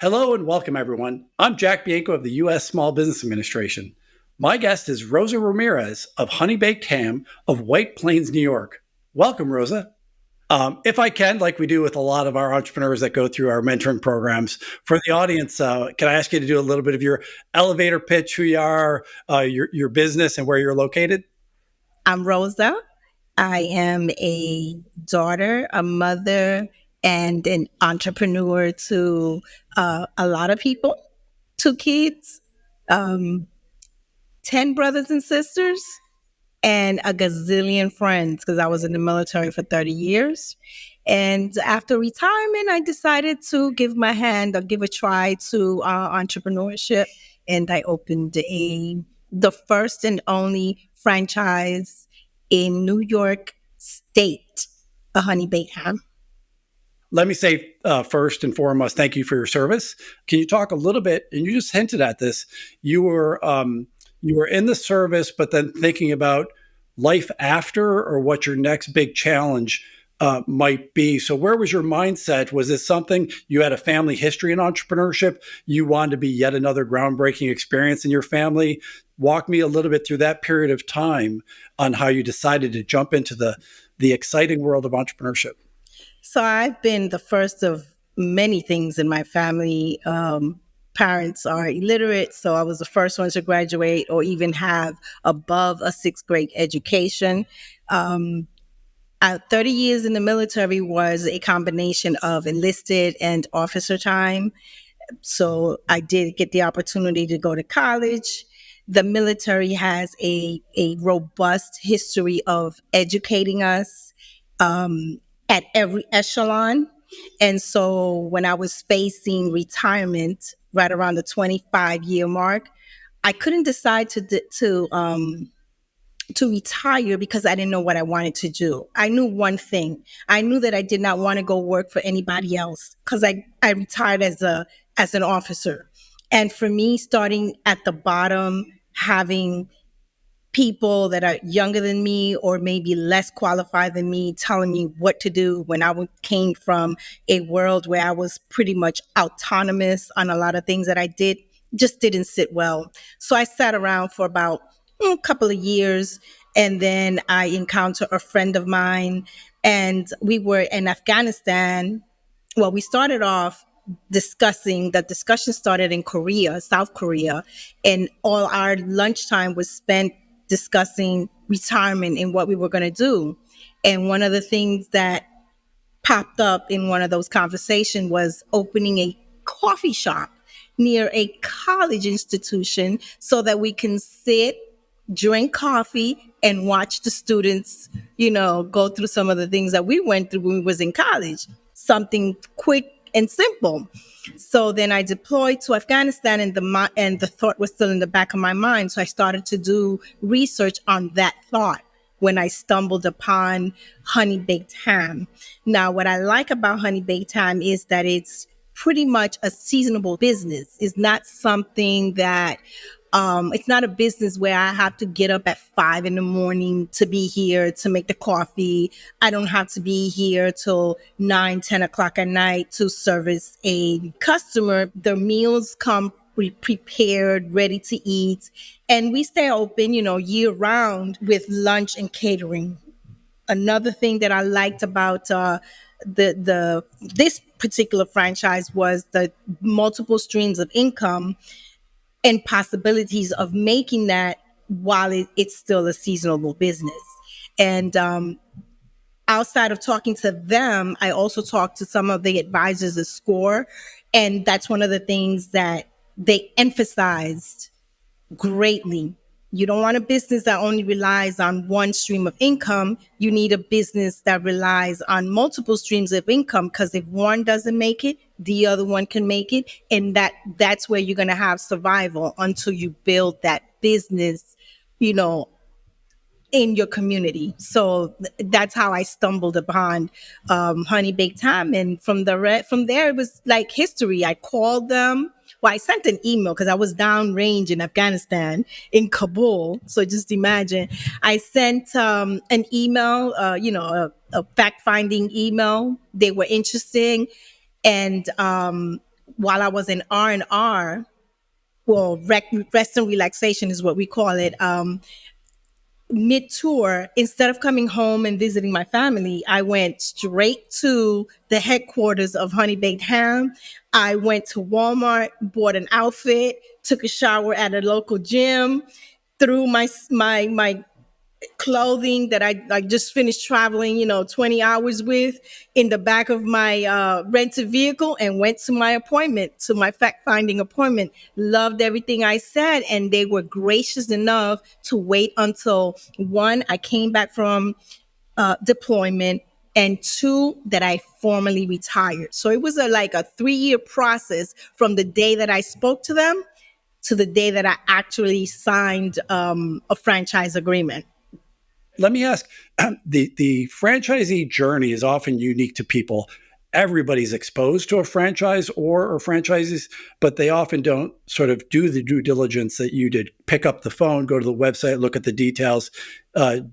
Hello and welcome, everyone. I'm Jack Bianco of the U.S. Small Business Administration. My guest is Rosa Ramirez of Honey Baked Ham of White Plains, New York. Welcome, Rosa. If I can, like we do with a lot of our entrepreneurs that go through our mentoring programs, for the audience, can I ask you to do a little bit of your elevator pitch, who you are, your business, and where you're located? I'm Rosa. I am a daughter, a mother, and an entrepreneur to a lot of people, two kids, um, 10 brothers and sisters, and a gazillion friends because I was in the military for 30 years. And after retirement, I decided to give my hand or give a try to entrepreneurship. And I opened the first and only franchise in New York State, a honey baked ham. Let me say first and foremost, thank you for your service. Can you talk a little bit? And you just hinted at this. You were in the service, but then thinking about life after or what your next big challenge might be. So, where was your mindset? Was this something you had a family history in entrepreneurship? You wanted to be yet another groundbreaking experience in your family? Walk me a little bit through that period of time on how you decided to jump into the exciting world of entrepreneurship. So I've been the first of many things in my family. Parents are illiterate, so I was the first one to graduate or even have above a sixth grade education. Um, 30 years in the military was a combination of enlisted and officer time. So I did get the opportunity to go to college. The military has a robust history of educating us at every echelon. And so when I was facing retirement right around the 25-year mark, I couldn't decide to retire because I didn't know what I wanted to do. I knew one thing. I knew that I did not want to go work for anybody else because I retired as an officer. And for me, starting at the bottom, having people that are younger than me or maybe less qualified than me telling me what to do when came from a world where I was pretty much autonomous on a lot of things that I did just didn't sit well. So I sat around for about a couple of years, and then I encountered a friend of mine, and we were in Afghanistan. Well, we started off the discussion started in Korea, South Korea, and all our lunchtime was spent discussing retirement and what we were going to do. And one of the things that popped up in one of those conversations was opening a coffee shop near a college institution so that we can sit, drink coffee, and watch the students, go through some of the things that we went through when we was in college. Something quick and simple. So then I deployed to Afghanistan, and the thought was still in the back of my mind. So I started to do research on that thought when I stumbled upon honey baked ham. Now, what I like about honey baked ham is that it's pretty much a seasonable business. It's not something that it's not a business where I have to get up at 5 in the morning to be here to make the coffee. I don't have to be here till 9, 10 o'clock at night to service a customer. The meals come prepared, ready to eat. And we stay open, year round with lunch and catering. Another thing that I liked about the this particular franchise was the multiple streams of income and possibilities of making that while it's still a seasonal business. And outside of talking to them, I also talked to some of the advisors at SCORE. And that's one of the things that they emphasized greatly. You don't want a business that only relies on one stream of income. You need a business that relies on multiple streams of income, because if one doesn't make it, the other one can make it. And that's where you're going to have survival until you build that business, you know, in your community. So that's how I stumbled upon Honey Baked Ham, and from there it was like history. I called them. Well, I sent an email because I was downrange in Afghanistan, in Kabul. So just imagine, I sent an email, a fact finding email. They were interested, and while I was in R&R, well, rest and relaxation is what we call it. Mid tour, instead of coming home and visiting my family, I went straight to the headquarters of Honey Baked Ham. I went to Walmart, bought an outfit, took a shower at a local gym, threw my clothing that I just finished traveling, 20 hours with, in the back of my rented vehicle, and went to my appointment, to my fact finding appointment. Loved everything I said, and they were gracious enough to wait until one, I came back from deployment, and two, that I formally retired. So it was like a 3-year process from the day that I spoke to them to the day that I actually signed a franchise agreement. Let me ask, the franchisee journey is often unique to people. Everybody's exposed to a franchise or franchises, but they often don't sort of do the due diligence that you did. Pick up the phone, go to the website, look at the details,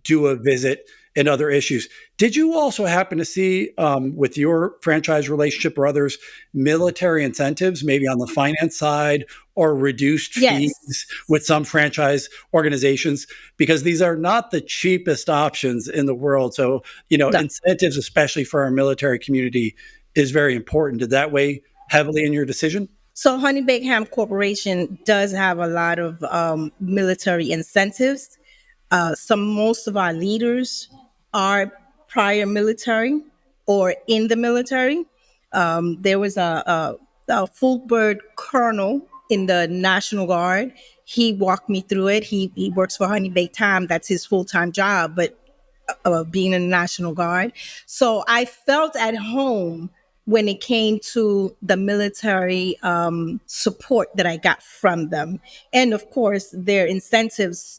do a visit, and other issues. Did you also happen to see, with your franchise relationship or others, military incentives, maybe on the finance side, or reduced Yes. fees with some franchise organizations? Because these are not the cheapest options in the world. So, No. incentives, especially for our military community, is very important. Did that weigh heavily in your decision? So Honey Baked Ham Corporation does have a lot of military incentives. Most of our leaders are prior military or in the military. There was a full bird colonel in the National Guard. He walked me through it. He works for Honey Baked Ham. That's his full-time job, but being in the National Guard. So I felt at home when it came to the military support that I got from them. And of course, their incentives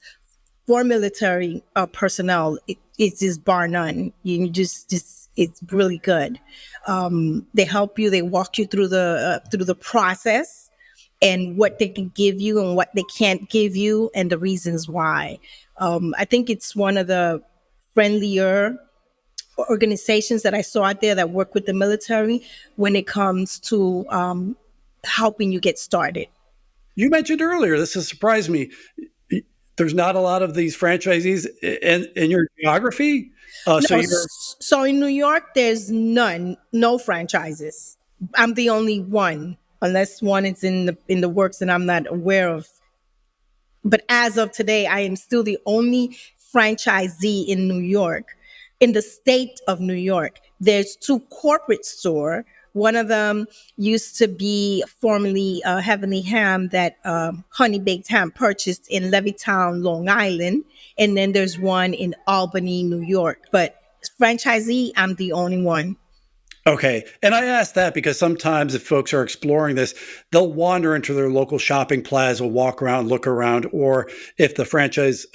for military personnel, it's just bar none. You just it's really good. They help you. They walk you through the process and what they can give you and what they can't give you and the reasons why. I think it's one of the friendlier organizations that I saw out there that work with the military when it comes to helping you get started. You mentioned earlier, this has surprised me. There's not a lot of these franchisees in your geography. So No, you're so in New York, there's no franchises. I'm the only one, unless one is in the works and I'm not aware of. But as of today, I am still the only franchisee in New York, in the state of New York. There's two corporate store. One of them used to be formerly Heavenly Ham that Honey Baked Ham purchased in Levittown, Long Island. And then there's one in Albany, New York. But franchisee, I'm the only one. okay. And I ask that because sometimes if folks are exploring this, they'll wander into their local shopping plaza, walk around, look around, or if the franchisee,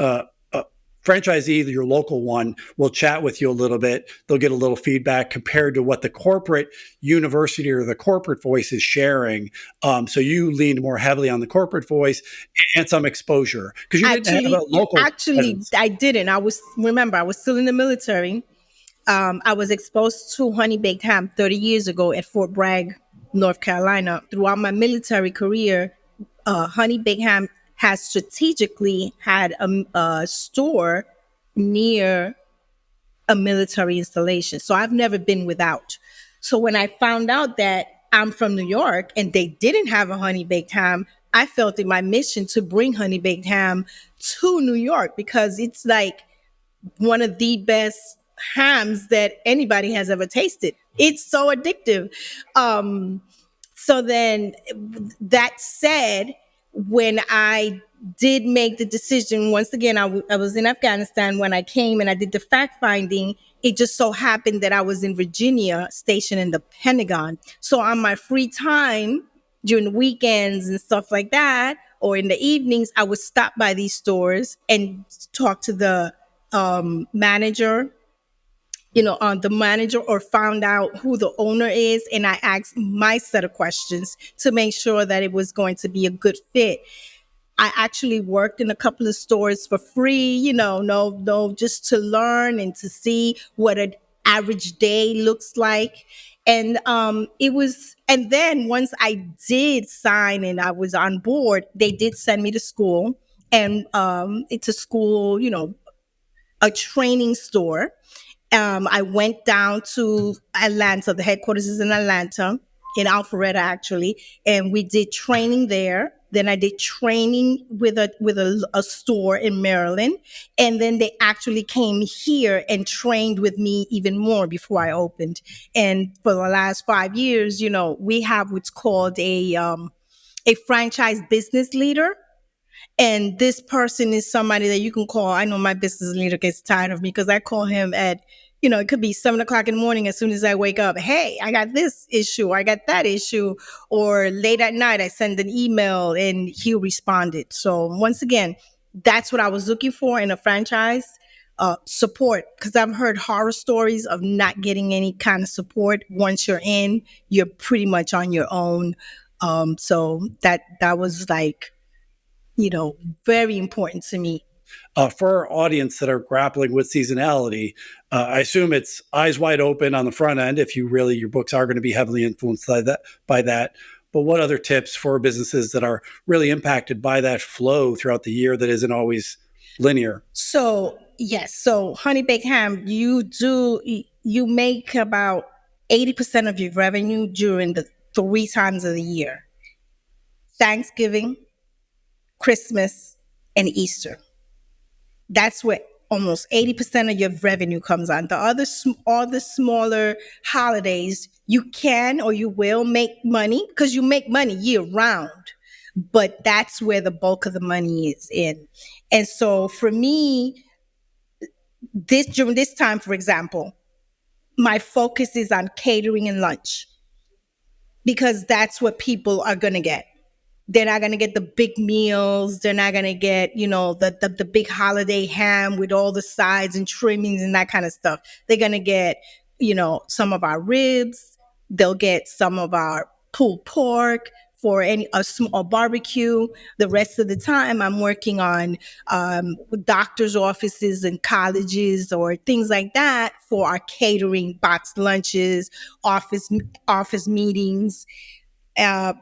your local one, will chat with you a little bit. They'll get a little feedback compared to what the corporate university or the corporate voice is sharing. So you leaned more heavily on the corporate voice and some exposure because you didn't have a local Actually, presence. I didn't. I was still in the military. I was exposed to Honey Baked Ham 30 years ago at Fort Bragg, North Carolina. Throughout my military career, Honey Baked Ham has strategically had a store near a military installation. So I've never been without. So when I found out that I'm from New York and they didn't have a Honey Baked Ham, I felt in my mission to bring Honey Baked Ham to New York because it's like one of the best hams that anybody has ever tasted. It's so addictive. Um, so then, that said, when I did make the decision, once again, I was in Afghanistan when I came and I did the fact finding. It just so happened that I was in Virginia, stationed in the Pentagon. So on my free time during the weekends and stuff like that, or in the evenings, I would stop by these stores and talk to the manager, on the manager, or found out who the owner is. And I asked my set of questions to make sure that it was going to be a good fit. I actually worked in a couple of stores for free, no, just to learn and to see what an average day looks like. And it was, and then once I did sign and I was on board, they did send me to school. And it's a school, a training store. I went down to Atlanta. The headquarters is in Atlanta, in Alpharetta actually, and we did training there. Then I did training with a store in Maryland, and then they actually came here and trained with me even more before I opened. And for the last 5 years, we have what's called a franchise business leader, and this person is somebody that you can call. I know my business leader gets tired of me because I call him at, it could be 7 o'clock in the morning as soon as I wake up. Hey, I got this issue, I got that issue. Or late at night, I send an email and he'll respond it. So once again, that's what I was looking for in a franchise. Support, because I've heard horror stories of not getting any kind of support. Once you're in, you're pretty much on your own. So that was like, very important to me. For our audience that are grappling with seasonality, I assume it's eyes wide open on the front end. If your books are going to be heavily influenced by that. But what other tips for businesses that are really impacted by that flow throughout the year that isn't always linear? So yes, so Honey Baked Ham, you make about 80% of your revenue during the 3 times of the year: Thanksgiving, Christmas, and Easter. That's where almost 80% of your revenue comes on. All the smaller holidays, you can or you will make money because you make money year round, but that's where the bulk of the money is in. And so for me, during this time, for example, my focus is on catering and lunch because that's what people are going to get. They're not going to get the big meals. They're not going to get, the big holiday ham with all the sides and trimmings and that kind of stuff. They're going to get, some of our ribs. They'll get some of our pulled pork for a small barbecue. The rest of the time, I'm working on doctors' offices and colleges or things like that for our catering, boxed lunches, office meetings,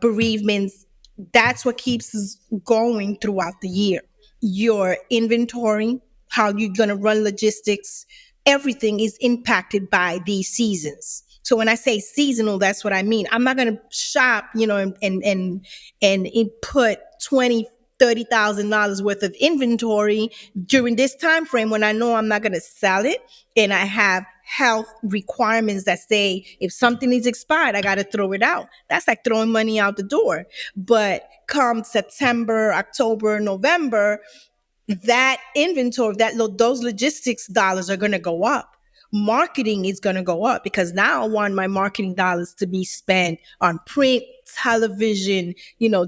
bereavements. That's what keeps us going throughout the year. Your inventory, how you're going to run logistics, everything is impacted by these seasons. So when I say seasonal, that's what I mean. I'm not going to shop, and input 20, $30,000 worth of inventory during this time frame when I know I'm not going to sell it, and I have health requirements that say if something is expired, I got to throw it out. That's like throwing money out the door. But come September, October, November, that inventory, those logistics dollars are going to go up. Marketing is going to go up because now I want my marketing dollars to be spent on print, television,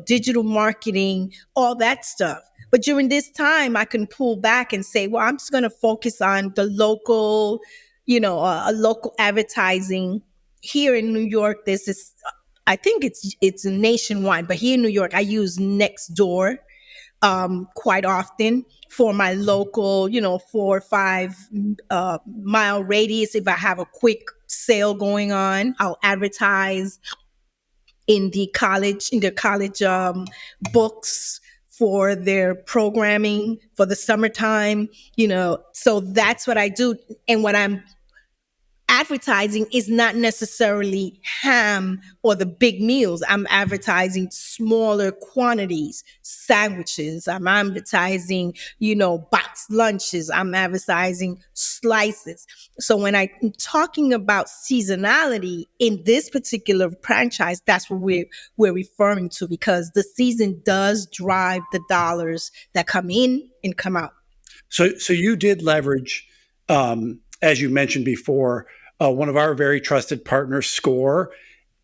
digital marketing, all that stuff. But during this time, I can pull back and say, well, I'm just going to focus on the local, a local advertising. Here in New York, there's this, I think it's nationwide, but here in New York, I use Nextdoor quite often for my local, 4 or 5 mile radius. If I have a quick sale going on, I'll advertise in the college books for their programming for the summertime. So that's what I do. And what I'm advertising is not necessarily ham or the big meals. I'm advertising smaller quantities, sandwiches. I'm advertising, boxed lunches. I'm advertising slices. So when I'm talking about seasonality in this particular franchise, that's what we're referring to, because the season does drive the dollars that come in and come out. So you did leverage, as you mentioned before, one of our very trusted partners, SCORE,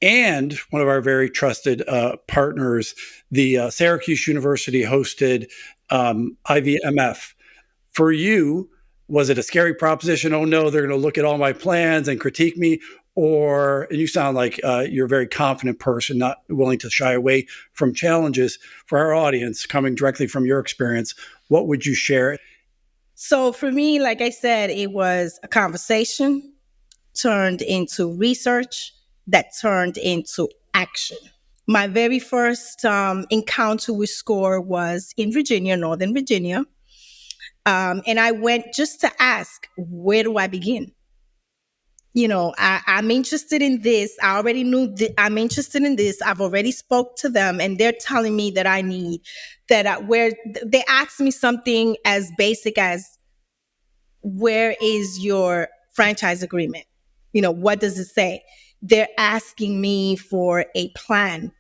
and one of our very trusted partners, the Syracuse University hosted IVMF. For you, was it a scary proposition? Oh no, they're going to look at all my plans and critique me. And you sound like you're a very confident person, not willing to shy away from challenges. For our audience, coming directly from your experience, what would you share? So for me, like I said, it was a conversation turned into research, that turned into action. My very first encounter with SCORE was in Virginia, Northern Virginia. And I went just to ask, where do I begin? I'm interested in this. I already knew that I'm interested in this. I've already spoke to them and they're telling me that I need where they asked me something as basic as, where is your franchise agreement? What does it say? They're asking me for a plan,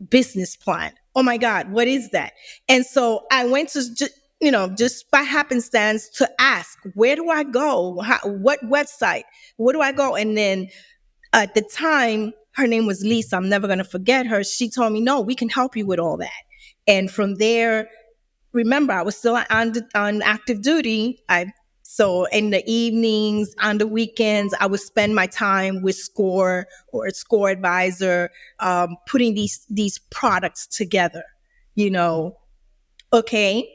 business plan. Oh my God, what is that? And so I went to just by happenstance to ask, where do I go? What website? Where do I go? And then at the time, her name was Lisa. I'm never going to forget her. She told me, no, we can help you with all that. And from there, remember, I was still on active duty. So in the evenings, on the weekends, I would spend my time with SCORE or a SCORE advisor, putting these products together. You know, okay.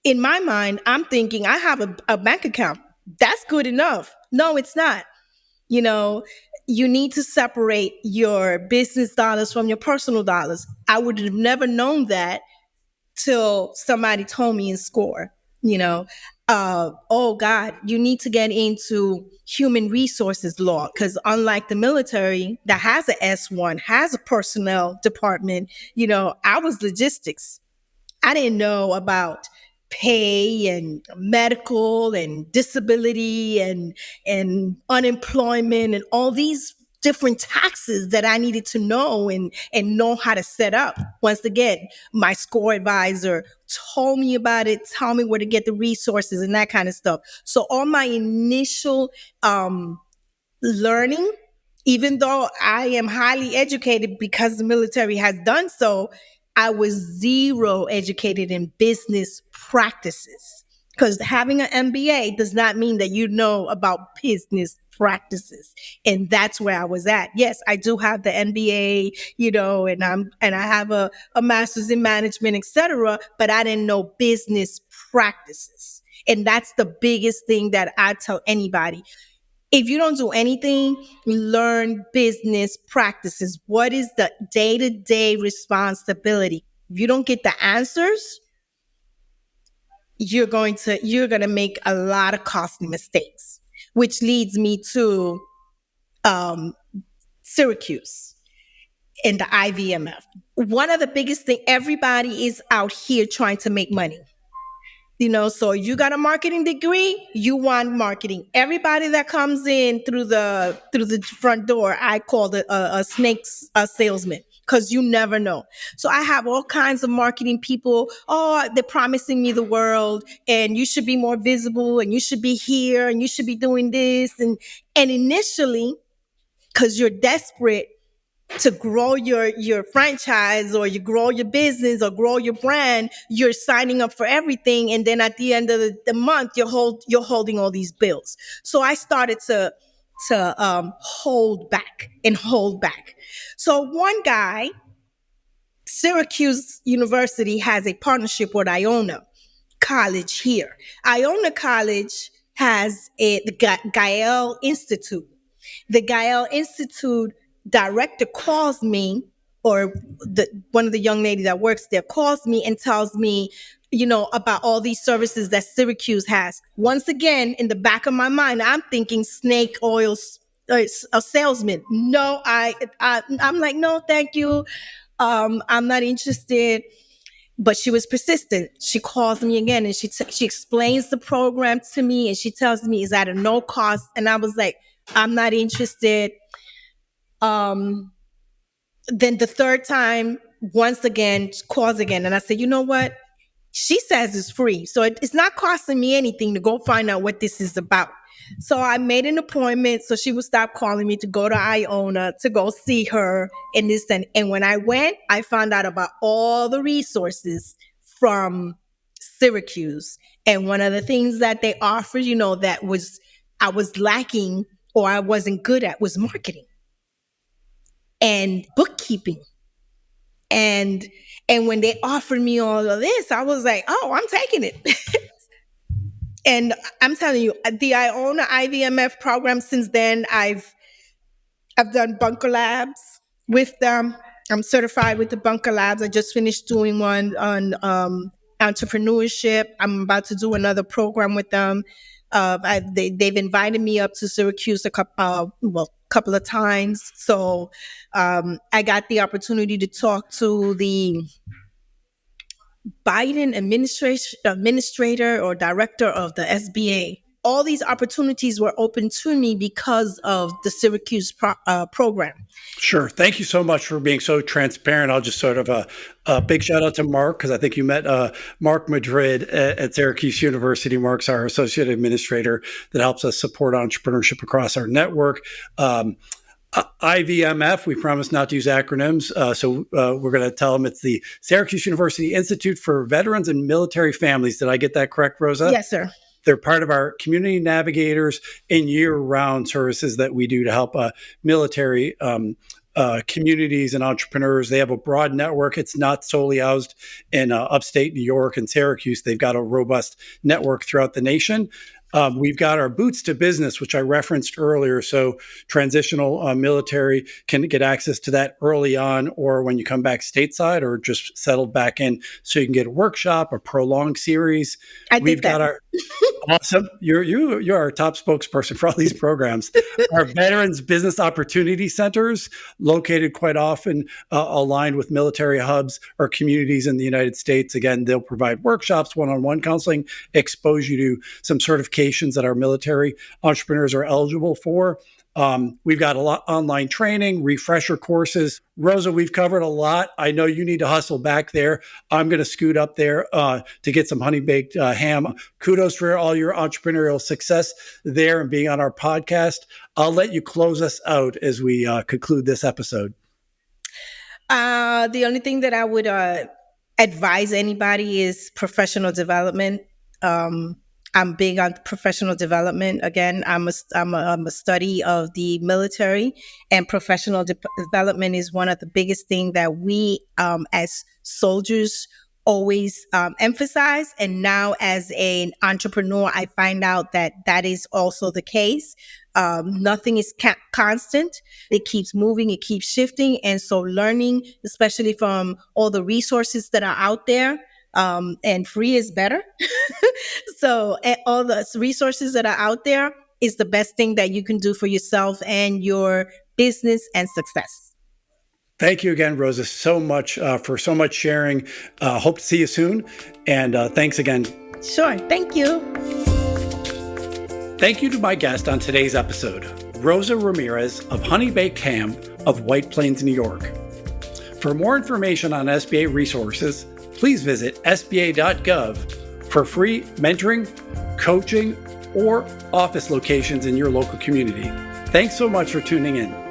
In my mind, I'm thinking I have a bank account. That's good enough. No, it's not. You know, you need to separate your business dollars from your personal dollars. I would have never known that till somebody told me in SCORE, oh God, you need to get into human resources law, because unlike the military that has a S1, has a personnel department, I was logistics. I didn't know about pay and medical and disability and unemployment and all these different taxes that I needed to know and know how to set up. Once again, my SCORE advisor told me about it, told me where to get the resources and that kind of stuff. So all my initial learning, even though I am highly educated because the military has done so, I was zero educated in business practices. Because having an MBA does not mean that you know about business practices. And that's where I was at. Yes, I do have the MBA, and I have a master's in management, etc., but I didn't know business practices. And that's the biggest thing that I tell anybody. If you don't do anything, learn business practices. What is the day-to-day responsibility? If you don't get the answers, you're going to make a lot of costly mistakes, which leads me to um, Syracuse and the IVMF. One of the biggest thing, everybody is out here trying to make money. So you got a marketing degree, you want marketing. Everybody that comes in through the front door, I call it a snake salesman, because you never know. So I have all kinds of marketing people. Oh, they're promising me the world, and you should be more visible, and you should be here, and you should be doing this, and initially, because you're desperate to grow your franchise, or you grow your business, or grow your brand, you're signing up for everything, and then at the end of the month, you're holding all these bills. So I started to hold back and hold back. So one guy, Syracuse University has a partnership with Iona College here. Iona College has the Gael Institute. The Gael Institute director calls me, or one of the young ladies that works there calls me and tells me, about all these services that Syracuse has. Once again, in the back of my mind, I'm thinking snake oil, a salesman. No, I'm like, no, thank you. I'm not interested. But she was persistent. She calls me again, and she explains the program to me, and she tells me it's at a no cost. And I was like, I'm not interested. Then the third time, once again, calls again. And I said, you know what? She says it's free. So it's not costing me anything to go find out what this is about. So I made an appointment so she would stop calling me, to go to Iona, to go see her and this and when I went, I found out about all the resources from Syracuse. And one of the things that they offered, that I was lacking, or I wasn't good at, was marketing and bookkeeping. And when they offered me all of this, I was like, oh, I'm taking it. And I'm telling you, the Iona IVMF program, since then, I've done bunker labs with them. I'm certified with the bunker labs. I just finished doing one on entrepreneurship. I'm about to do another program with them. They've invited me up to Syracuse a couple of times. So I got the opportunity to talk to the Biden administrator or director of the SBA. All these opportunities were open to me because of the Syracuse program. Sure. Thank you so much for being so transparent. I'll just sort of a big shout out to Mark, because I think you met Mark Madrid at Syracuse University. Mark's our associate administrator that helps us support entrepreneurship across our network. IVMF, we promise not to use acronyms, so we're going to tell them it's the Syracuse University Institute for Veterans and Military Families. Did I get that correct, Rosa? Yes, sir. They're part of our community navigators and year-round services that we do to help military communities and entrepreneurs. They have a broad network. It's not solely housed in upstate New York and Syracuse. They've got a robust network throughout the nation. We've got our Boots to Business, which I referenced earlier. So transitional military can get access to that early on, or when you come back stateside, or just settled back in, so you can get a workshop, a prolonged series. We've got our awesome. You're our top spokesperson for all these programs. Our Veterans Business Opportunity Centers, located quite often aligned with military hubs or communities in the United States. Again, they'll provide workshops, one-on-one counseling, expose you to some certifications that our military entrepreneurs are eligible for. We've got a lot online training, refresher courses. Rosa, we've covered a lot. I know you need to hustle back there. I'm going to scoot up there to get some honey baked ham. Kudos for all your entrepreneurial success there and being on our podcast. I'll let you close us out as we conclude this episode. The only thing that I would advise anybody is professional development. I'm big on professional development. Again, I'm a study of the military, and professional development is one of the biggest things that we as soldiers always emphasize. And now as an entrepreneur, I find out that that is also the case. Nothing is constant. It keeps moving, it keeps shifting. And so learning, especially from all the resources that are out there, and free is better. So all the resources that are out there is the best thing that you can do for yourself and your business and success. Thank you again, Rosa, so much for so much sharing. Hope to see you soon. And thanks again. Sure. Thank you. Thank you to my guest on today's episode, Rosa Ramirez of Honey Baked Ham of White Plains, New York. For more information on SBA resources, please visit sba.gov for free mentoring, coaching, or office locations in your local community. Thanks so much for tuning in.